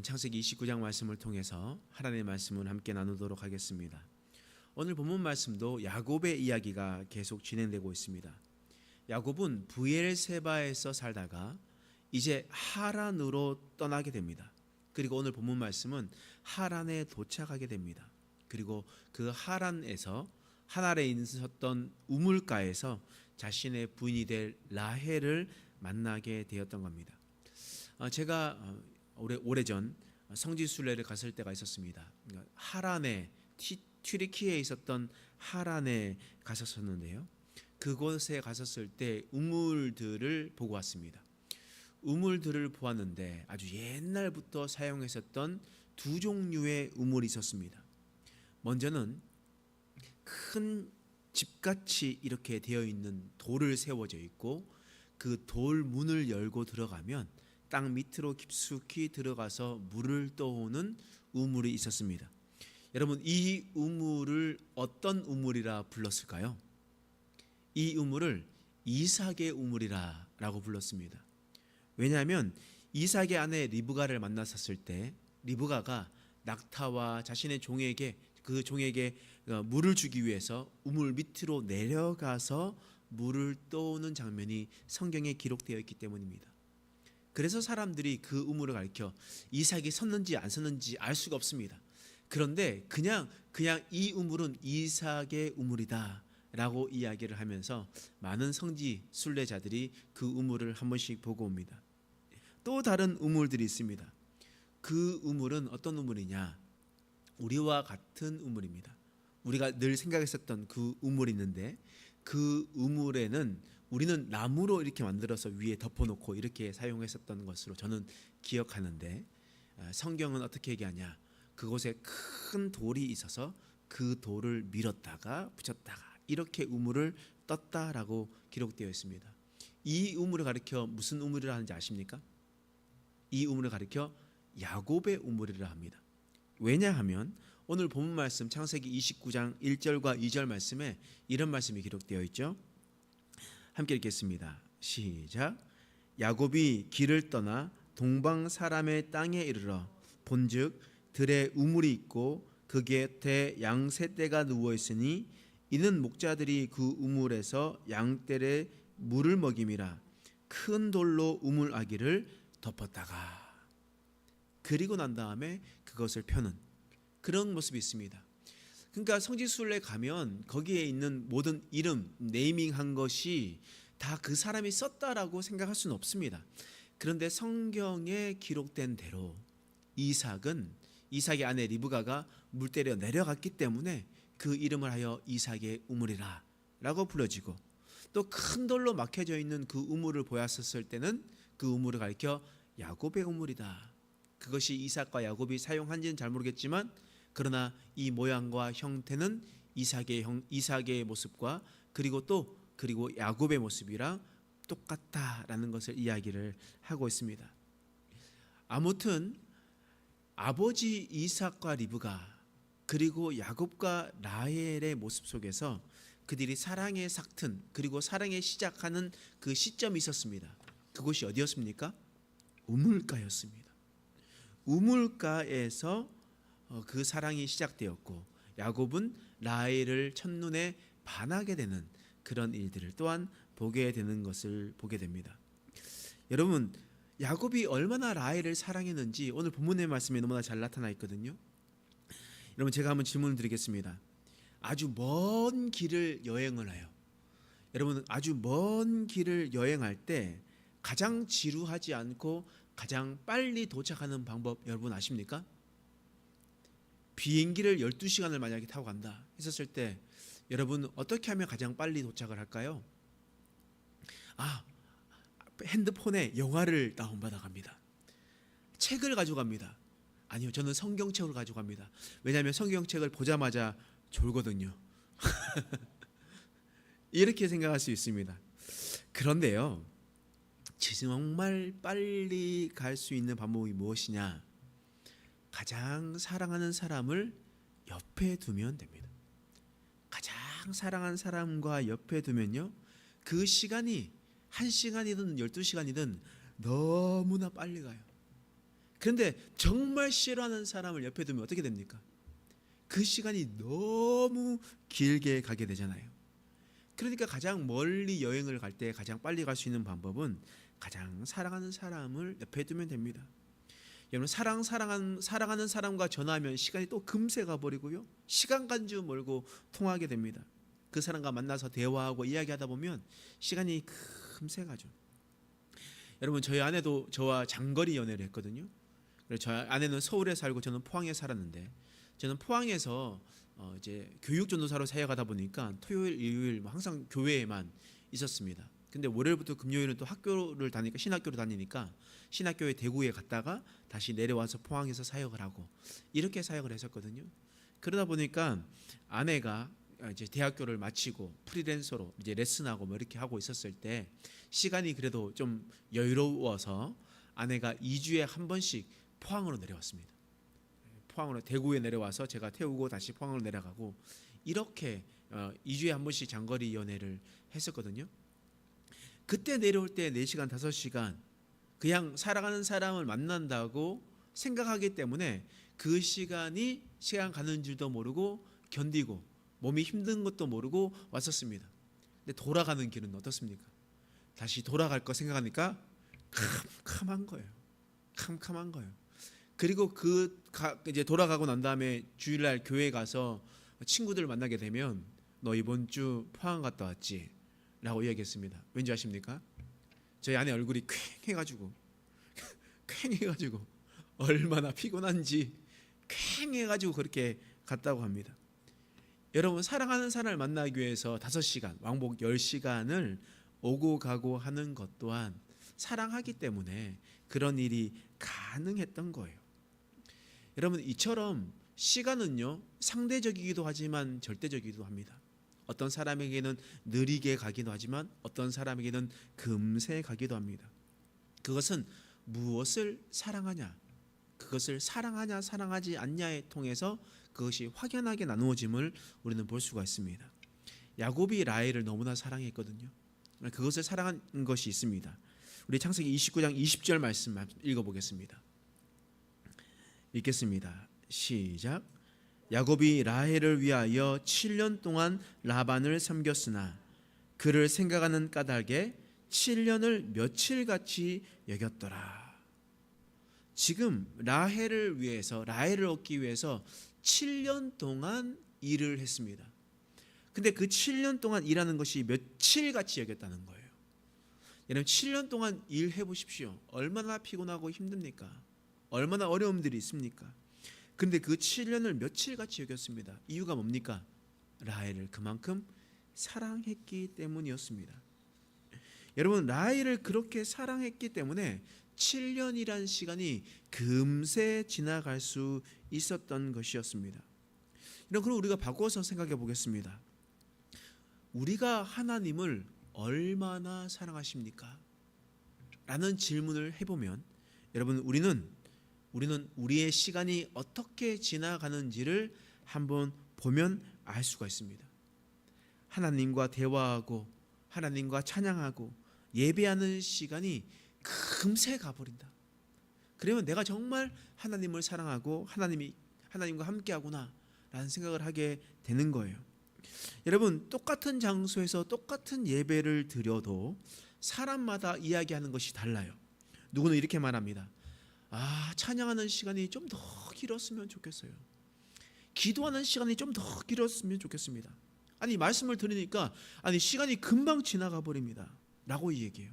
창세기 29장 말씀을 통해서 하나님의 말씀을 함께 나누도록 하겠습니다. 오늘 본문 말씀도 야곱의 이야기가 계속 진행되고 있습니다. 야곱은 브엘세바에서 살다가 이제 하란으로 떠나게 됩니다. 그리고 오늘 본문 말씀은 하란에 도착하게 됩니다. 그리고 그 하란에서 하란에 있었던 우물가에서 자신의 부인이 될 라헬을 만나게 되었던 겁니다. 제가 오래전 성지순례를 갔을 때가 있었습니다. 하란에 튀르키예에 있었던 하란에 갔었는데요. 그곳에 갔었을 때 우물들을 보고 왔습니다. 우물들을 보았는데 아주 옛날부터 사용했었던 두 종류의 우물이 있었습니다. 먼저는 큰 집같이 이렇게 되어 있는 돌을 세워져 있고 그 돌 문을 열고 들어가면 땅 밑으로 깊숙이 들어가서 물을 떠오는 우물이 있었습니다. 여러분, 이 우물을 어떤 우물이라 불렀을까요? 이 우물을 이삭의 우물이라고 불렀습니다. 왜냐하면 이삭의 아내 리브가를 만났었을 때 리브가가 낙타와 자신의 종에게 물을 주기 위해서 우물 밑으로 내려가서 물을 떠오는 장면이 성경에 기록되어 있기 때문입니다. 그래서 사람들이 그 우물을 가리켜 이삭이 섰는지 안 섰는지 알 수가 없습니다. 그런데 그냥 이 우물은 이삭의 우물이다 라고 이야기를 하면서 많은 성지 순례자들이 그 우물을 한 번씩 보고 옵니다. 또 다른 우물들이 있습니다. 그 우물은 어떤 우물이냐? 우리와 같은 우물입니다. 우리가 늘 생각했었던 그 우물이 있는데 그 우물에는 우리는 나무로 이렇게 만들어서 위에 덮어놓고 이렇게 사용했었던 것으로 저는 기억하는데 성경은 어떻게 얘기하냐? 그곳에 큰 돌이 있어서 그 돌을 밀었다가 붙였다가 이렇게 우물을 떴다라고 기록되어 있습니다. 이 우물을 가리켜 무슨 우물이라 하는지 아십니까? 이 우물을 가리켜 야곱의 우물이라 합니다. 왜냐하면 오늘 본문 말씀 창세기 29장 1절과 2절 말씀에 이런 말씀이 기록되어 있죠. 함께 읽겠습니다. 시작. 야곱이 길을 떠나 동방 사람의 땅에 이르러 본즉 들에 우물이 있고 그 곁에 양 세 떼가 누워 있으니 이는 목자들이 그 우물에서 양떼에 물을 먹임이라. 큰 돌로 우물 아기를 덮었다가 그리고 난 다음에 그것을 펴는 그런 모습이 있습니다. 그러니까 성지순례 가면 거기에 있는 모든 이름, 네이밍한 것이 다 그 사람이 썼다라고 생각할 수는 없습니다. 그런데 성경에 기록된 대로 이삭의 아내 리브가가 물때려 내려갔기 때문에 그 이름을 하여 이삭의 우물이라 라고 불러지고 또 큰 돌로 막혀져 있는 그 우물을 보았었을 때는 그 우물을 가리켜 야곱의 우물이다. 그것이 이삭과 야곱이 사용한지는 잘 모르겠지만 그러나 이 모양과 형태는 이삭의 모습과 그리고 야곱의 모습이랑 똑같다라는 것을 이야기를 하고 있습니다. 아무튼 아버지 이삭과 리브가 그리고 야곱과 라헬의 모습 속에서 그들이 사랑의 삭튼 그리고 사랑의 시작하는 그 시점이 있었습니다. 그곳이 어디였습니까? 우물가였습니다. 우물가에서 그 사랑이 시작되었고 야곱은 라헬을 첫눈에 반하게 되는 그런 일들을 또한 보게 되는 것을 보게 됩니다. 여러분, 야곱이 얼마나 라헬을 사랑했는지 오늘 본문의 말씀에 너무나 잘 나타나 있거든요. 여러분, 제가 한번 질문을 드리겠습니다. 아주 먼 길을 여행을 해요. 여러분, 아주 먼 길을 여행할 때 가장 지루하지 않고 가장 빨리 도착하는 방법 여러분 아십니까? 비행기를 12시간을 만약에 타고 간다 했었을 때 여러분 어떻게 하면 가장 빨리 도착을 할까요? 핸드폰에 영화를 다운받아 갑니다. 책을 가져갑니다. 아니요, 저는 성경책을 가져갑니다. 왜냐하면 성경책을 보자마자 졸거든요. 이렇게 생각할 수 있습니다. 그런데요, 정말 빨리 갈 수 있는 방법이 무엇이냐? 가장 사랑하는 사람을 옆에 두면 됩니다. 가장 사랑하는 사람과 옆에 두면요, 그 시간이 1시간이든 12시간이든 너무나 빨리 가요. 그런데 정말 싫어하는 사람을 옆에 두면 어떻게 됩니까? 그 시간이 너무 길게 가게 되잖아요. 그러니까 가장 멀리 여행을 갈 때 가장 빨리 갈 수 있는 방법은 가장 사랑하는 사람을 옆에 두면 됩니다. 여러분 사랑하는 사람과 전화하면 시간이 또 금세 가버리고요. 시간 간 줄 모르고 통화하게 됩니다. 그 사람과 만나서 대화하고 이야기하다 보면 시간이 금세 가죠. 여러분 저희 아내도 저와 장거리 연애를 했거든요. 그래서 저희 아내는 서울에 살고 저는 포항에 살았는데 저는 포항에서 이제 교육 전도사로 사역하다 보니까 토요일, 일요일 항상 교회에만 있었습니다. 근데 월요일부터 금요일은 또 학교를 다니니까 신학교를 다니니까 신학교에 대구에 갔다가 다시 내려와서 포항에서 사역을 하고 이렇게 사역을 했었거든요. 그러다 보니까 아내가 이제 대학교를 마치고 프리랜서로 이제 레슨하고 뭐 이렇게 하고 있었을 때 시간이 그래도 좀 여유로워서 아내가 2주에 한 번씩 포항으로 내려왔습니다. 포항으로 대구에 내려와서 제가 태우고 다시 포항으로 내려가고 이렇게 2주에 한 번씩 장거리 연애를 했었거든요. 그때 내려올 때 4시간 5시간 그냥 사랑하는 사람을 만난다고 생각하기 때문에 그 시간이 시간 가는 줄도 모르고 견디고 몸이 힘든 것도 모르고 왔었습니다. 근데 돌아가는 길은 어떻습니까? 다시 돌아갈 거 생각하니까 캄캄한 거예요. 캄캄한 거예요. 그리고 이제 돌아가고 난 다음에 주일날 교회 가서 친구들 만나게 되면 너 이번 주 포항 갔다 왔지? 라고 이야기했습니다. 왠지 아십니까? 저희 아내 얼굴이 퀭해가지고 얼마나 피곤한지 퀭해가지고 그렇게 갔다고 합니다. 여러분 사랑하는 사람을 만나기 위해서 5시간 왕복 10시간을 오고 가고 하는 것 또한 사랑하기 때문에 그런 일이 가능했던 거예요. 여러분 이처럼 시간은요 상대적이기도 하지만 절대적이기도 합니다. 어떤 사람에게는 느리게 가기도 하지만 어떤 사람에게는 금세 가기도 합니다. 그것은 무엇을 사랑하냐, 그것을 사랑하냐 사랑하지 않냐에 통해서 그것이 확연하게 나누어짐을 우리는 볼 수가 있습니다. 야곱이 라헬을 너무나 사랑했거든요. 그것을 사랑한 것이 있습니다. 우리 창세기 29장 20절 말씀 읽어보겠습니다. 읽겠습니다. 시작. 야곱이 라헬을 위하여 7년 동안 라반을 섬겼으나 그를 생각하는 까닭에 7년을 며칠같이 여겼더라. 지금 라헬을 얻기 위해서 7년 동안 일을 했습니다. 근데 그 7년 동안 일하는 것이 며칠같이 여겼다는 거예요. 여러분 7년 동안 일해 보십시오. 얼마나 피곤하고 힘듭니까? 얼마나 어려움들이 있습니까? 근데 그 7년을 며칠같이 여겼습니다. 이유가 뭡니까? 라헬을 그만큼 사랑했기 때문이었습니다. 여러분 라헬을 그렇게 사랑했기 때문에 7년이란 시간이 금세 지나갈 수 있었던 것이었습니다. 그럼 우리가 바꿔서 생각해 보겠습니다. 우리가 하나님을 얼마나 사랑하십니까? 라는 질문을 해보면 여러분 우리는 우리의 시간이 어떻게 지나가는지를 한번 보면 알 수가 있습니다. 하나님과 대화하고 하나님과 찬양하고 예배하는 시간이 금세 가버린다. 그러면 내가 정말 하나님을 사랑하고 하나님과 함께하구나 라는 생각을 하게 되는 거예요. 여러분 똑같은 장소에서 똑같은 예배를 드려도 사람마다 이야기하는 것이 달라요. 누구는 이렇게 말합니다. 찬양하는 시간이 좀 더 길었으면 좋겠어요. 기도하는 시간이 좀 더 길었으면 좋겠습니다. 말씀을 들으니까 시간이 금방 지나가 버립니다 라고 얘기해요.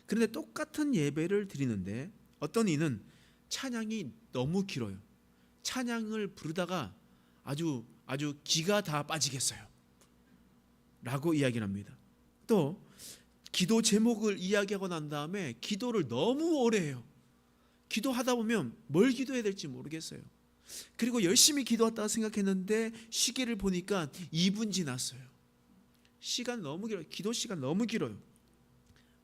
그런데 똑같은 예배를 드리는데 어떤 이는 찬양이 너무 길어요. 찬양을 부르다가 아주 기가 다 빠지겠어요 라고 이야기를 합니다. 또 기도 제목을 이야기하고 난 다음에 기도를 너무 오래 해요. 기도하다 보면 뭘 기도해야 될지 모르겠어요. 그리고 열심히 기도했다가 생각했는데 시계를 보니까 2분 지났어요. 시간 너무 길어요. 기도 시간 너무 길어요.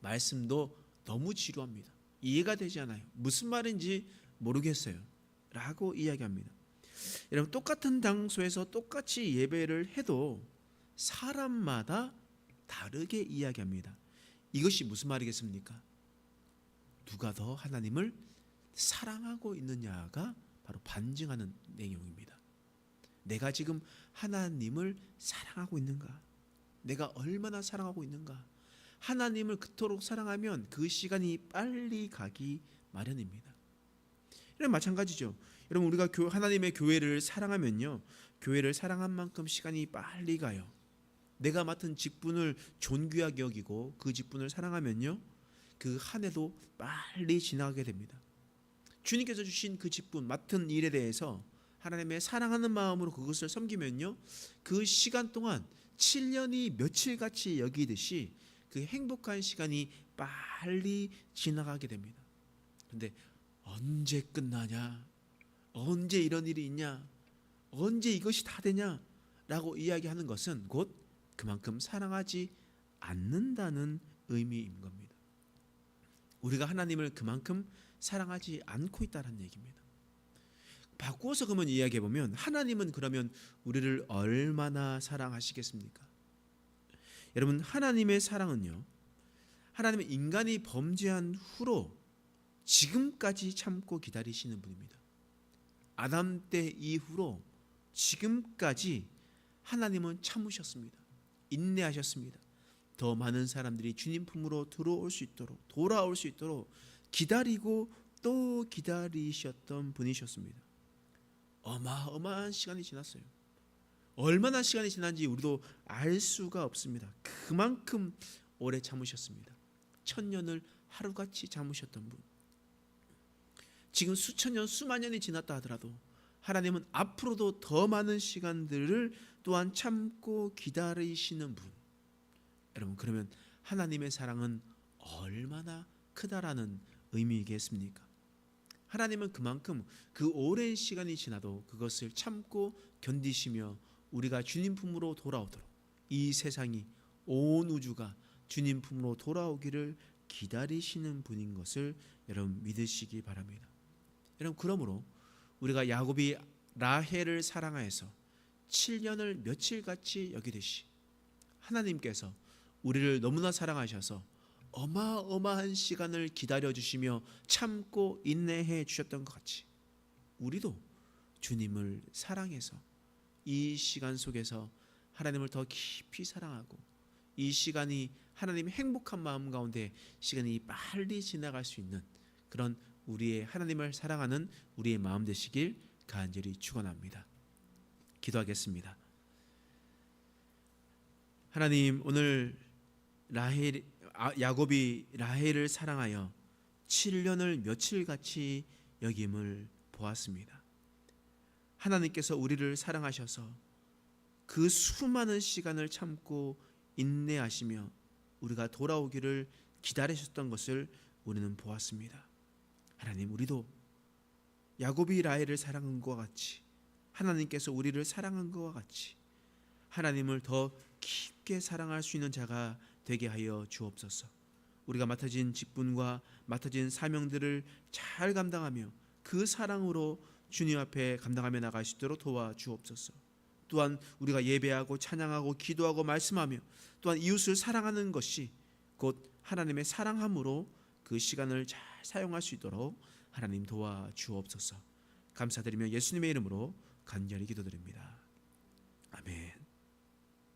말씀도 너무 지루합니다. 이해가 되지 않아요. 무슨 말인지 모르겠어요 라고 이야기합니다. 여러분 똑같은 장소에서 똑같이 예배를 해도 사람마다 다르게 이야기합니다. 이것이 무슨 말이겠습니까? 누가 더 하나님을 사랑하고 있느냐가 바로 반증하는 내용입니다. 내가 지금 하나님을 사랑하고 있는가? 내가 얼마나 사랑하고 있는가? 하나님을 그토록 사랑하면 그 시간이 빨리 가기 마련입니다. 이런 마찬가지죠. 여러분, 우리가 하나님의 교회를 사랑하면요, 교회를 사랑한 만큼 시간이 빨리 가요. 내가 맡은 직분을 존귀하게 여기고 그 직분을 사랑하면요, 그 한 해도 빨리 지나가게 됩니다. 주님께서 주신 그 직분, 맡은 일에 대해서 하나님의 사랑하는 마음으로 그것을 섬기면요, 그 시간 동안 7년이 며칠같이 여기듯이 그 행복한 시간이 빨리 지나가게 됩니다. 그런데 언제 끝나냐? 언제 이런 일이 있냐? 언제 이것이 다 되냐? 라고 이야기하는 것은 곧 그만큼 사랑하지 않는다는 의미인 겁니다. 우리가 하나님을 그만큼 사랑하지 않고 있다는 얘기입니다. 바꾸어서 그러면 이야기해 보면, 하나님은 그러면 우리를 얼마나 사랑하시겠습니까? 여러분, 하나님의 사랑은요, 하나님은 인간이 범죄한 후로 지금까지 참고 기다리시는 분입니다. 아담 때 이후로 지금까지 하나님은 참으셨습니다. 인내하셨습니다. 더 많은 사람들이 주님 품으로 들어올 수 있도록, 돌아올 수 있도록 기다리고 또 기다리셨던 분이셨습니다. 어마어마한 시간이 지났어요. 얼마나 시간이 지난지 우리도 알 수가 없습니다. 그만큼 오래 참으셨습니다. 1000년을 하루같이 참으셨던 분. 지금 수천 년, 수만 년이 지났다 하더라도 하나님은 앞으로도 더 많은 시간들을 또한 참고 기다리시는 분. 여러분, 그러면 하나님의 사랑은 얼마나 크다라는 의미이겠습니까? 하나님은 그만큼 그 오랜 시간이 지나도 그것을 참고 견디시며 우리가 주님 품으로 돌아오도록, 이 세상이, 온 우주가 주님 품으로 돌아오기를 기다리시는 분인 것을 여러분 믿으시기 바랍니다. 여러분, 그러므로 우리가 야곱이 라헬을 사랑하여서 7년을 며칠같이 여기듯이 하나님께서 우리를 너무나 사랑하셔서 어마어마한 시간을 기다려주시며 참고 인내해 주셨던 것 같이, 우리도 주님을 사랑해서 이 시간 속에서 하나님을 더 깊이 사랑하고, 이 시간이 하나님의 행복한 마음 가운데 시간이 빨리 지나갈 수 있는 그런 우리의 하나님을 사랑하는 우리의 마음 되시길 간절히 축원합니다. 기도하겠습니다. 하나님, 오늘 야곱이 라헬을 사랑하여 7년을 며칠같이 여김을 보았습니다. 하나님께서 우리를 사랑하셔서 그 수많은 시간을 참고 인내하시며 우리가 돌아오기를 기다리셨던 것을 우리는 보았습니다. 하나님, 우리도 야곱이 라헬을 사랑한 것과 같이 하나님께서 우리를 사랑한 것과 같이 하나님을 더 깊게 사랑할 수 있는 자가 되게 하여 주옵소서. 우리가 맡아진 직분과 맡아진 사명들을 잘 감당하며 그 사랑으로 주님 앞에 감당하며 나갈 수 있도록 도와주옵소서. 또한 우리가 예배하고 찬양하고 기도하고 말씀하며 또한 이웃을 사랑하는 것이 곧 하나님의 사랑함으로 그 시간을 잘 사용할 수 있도록 하나님 도와주옵소서. 감사드리며 예수님의 이름으로 간절히 기도드립니다. 아멘.